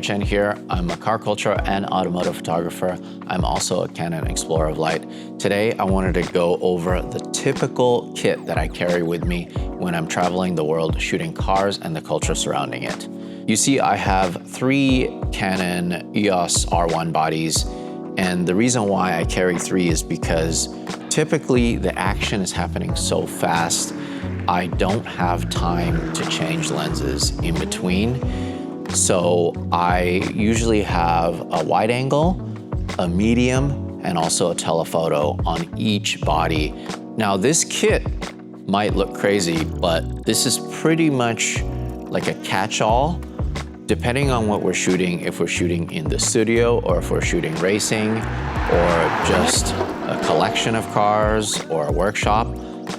Chen here. I'm a car culture and automotive photographer. I'm also a Canon Explorer of Light. Today, I wanted to go over the typical kit that I carry with me when I'm traveling the world shooting cars and the culture surrounding it. You see, I have 3 Canon EOS R1 bodies, and the reason why I carry 3 is because typically the action is happening so fast, I don't have time to change lenses in between. So I usually have a wide angle, a medium, and also a telephoto on each body. Now this kit might look crazy, but this is pretty much like a catch-all, depending on what we're shooting, if we're shooting in the studio or if we're shooting racing or just a collection of cars or a workshop.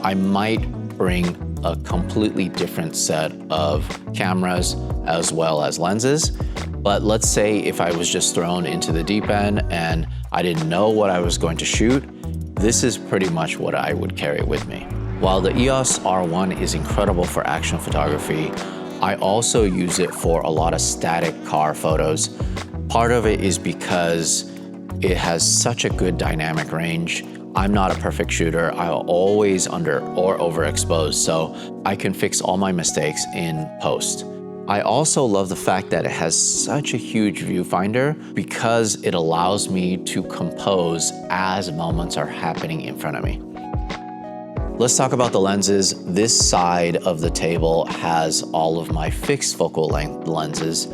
I might bring a completely different set of cameras as well as lenses. But let's say if I was just thrown into the deep end and I didn't know what I was going to shoot, this is pretty much what I would carry with me. While the EOS R1 is incredible for action photography, I also use it for a lot of static car photos. Part of it is because it has such a good dynamic range. I'm not a perfect shooter. I'll always under or overexpose, so I can fix all my mistakes in post. I also love the fact that it has such a huge viewfinder because it allows me to compose as moments are happening in front of me. Let's talk about the lenses. This side of the table has all of my fixed focal length lenses.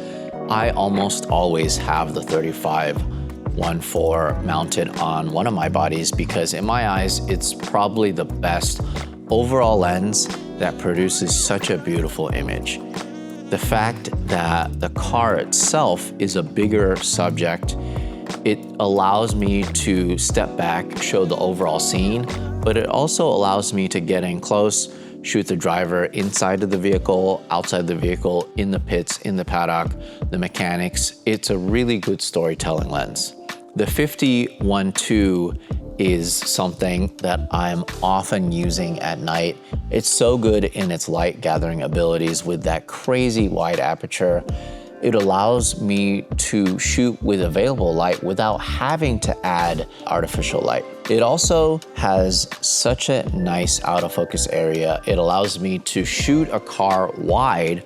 I almost always have the 35-1.4 mounted on one of my bodies because in my eyes, it's probably the best overall lens that produces such a beautiful image. The fact that the car itself is a bigger subject, it allows me to step back, show the overall scene, but it also allows me to get in close, shoot the driver inside of the vehicle, outside the vehicle, in the pits, in the paddock, the mechanics. It's a really good storytelling lens. The 50-1.2 is something that I'm often using at night. It's so good in its light gathering abilities with that crazy wide aperture. It allows me to shoot with available light without having to add artificial light. It also has such a nice out of focus area. It allows me to shoot a car wide,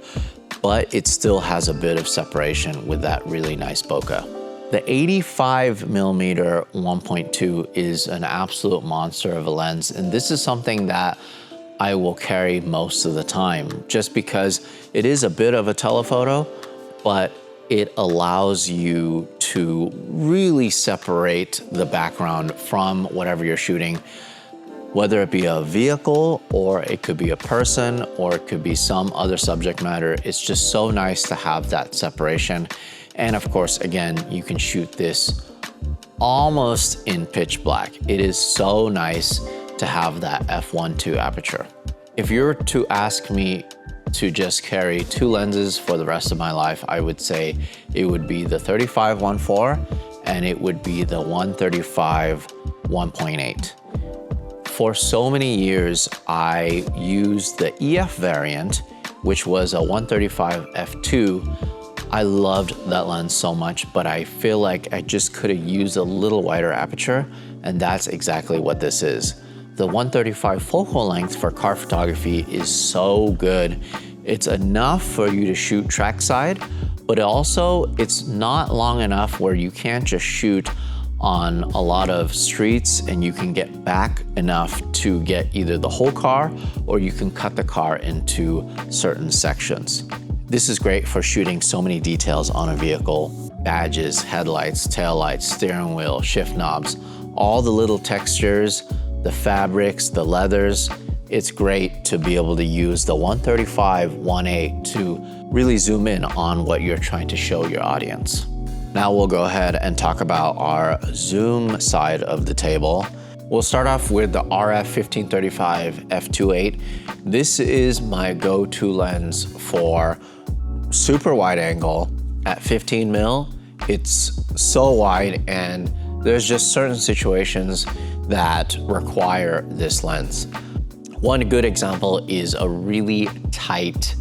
but it still has a bit of separation with that really nice bokeh. The 85mm 1.2 is an absolute monster of a lens, and this is something that I will carry most of the time just because it is a bit of a telephoto, but it allows you to really separate the background from whatever you're shooting, whether it be a vehicle or it could be a person or it could be some other subject matter. It's just so nice to have that separation. And of course, again, you can shoot this almost in pitch black. It is so nice to have that f1.2 aperture. If you were to ask me to just carry 2 lenses for the rest of my life, I would say it would be the 35-1.4 and it would be the 135-1.8. For so many years, I used the EF variant, which was a 135 f2. I loved that lens so much, but I feel like I just could have used a little wider aperture, and that's exactly what this is. The 135 focal length for car photography is so good. It's enough for you to shoot trackside, but it's not long enough where you can't just shoot on a lot of streets and you can get back enough to get either the whole car or you can cut the car into certain sections. This is great for shooting so many details on a vehicle: badges, headlights, taillights, steering wheel, shift knobs, all the little textures, the fabrics, the leathers. It's great to be able to use the 135-1.8 to really zoom in on what you're trying to show your audience. Now we'll go ahead and talk about our zoom side of the table. We'll start off with the RF 1535 f2.8. This is my go-to lens for super wide angle at 15 mil. It's so wide and there's just certain situations that require this lens. One good example is a really tight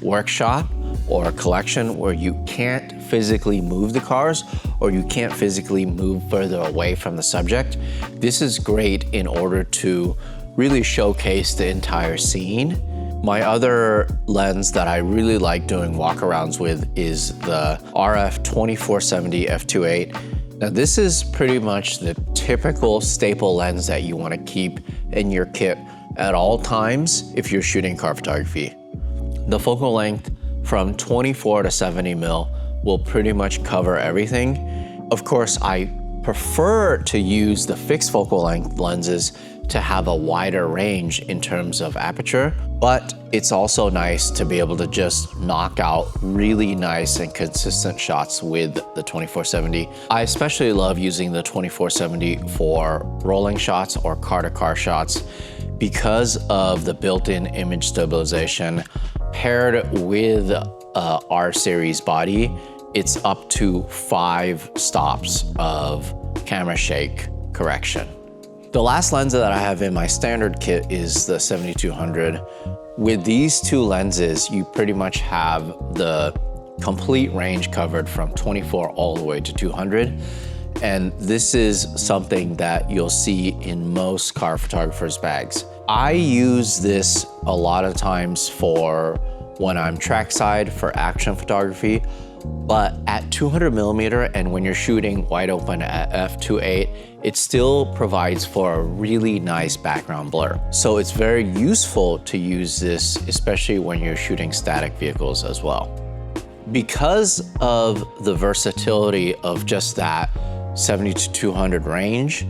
workshop or a collection where you can't physically move the cars or you can't physically move further away from the subject, this is great in order to really showcase the entire scene. My other lens that I really like doing walkarounds with is the RF 2470 f2.8. Now this is pretty much the typical staple lens that you want to keep in your kit at all times if you're shooting car photography. The focal length from 24 to 70 mil will pretty much cover everything. Of course, I prefer to use the fixed focal length lenses to have a wider range in terms of aperture, but it's also nice to be able to just knock out really nice and consistent shots with the 2470. I especially love using the 2470 for rolling shots or car-to-car shots because of the built-in image stabilization paired with R series body. It's up to 5 stops of camera shake correction. The last lens that I have in my standard kit is the 7200. With these two lenses, you pretty much have the complete range covered from 24 all the way to 200. And this is something that you'll see in most car photographers' bags. I use this a lot of times for when I'm trackside for action photography, but at 200 millimeter and when you're shooting wide open at f2.8, it still provides for a really nice background blur. So it's very useful to use this, especially when you're shooting static vehicles as well. Because of the versatility of just that 70 to 200 range,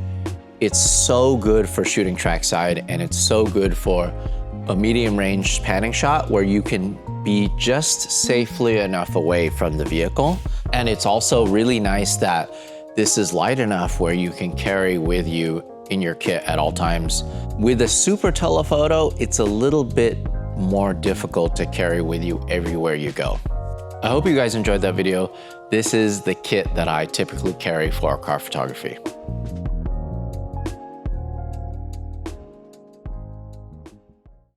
it's so good for shooting trackside, and it's so good for a medium range panning shot where you can be just safely enough away from the vehicle. And it's also really nice that this is light enough where you can carry with you in your kit at all times. With a super telephoto, it's a little bit more difficult to carry with you everywhere you go. I hope you guys enjoyed that video. This is the kit that I typically carry for car photography.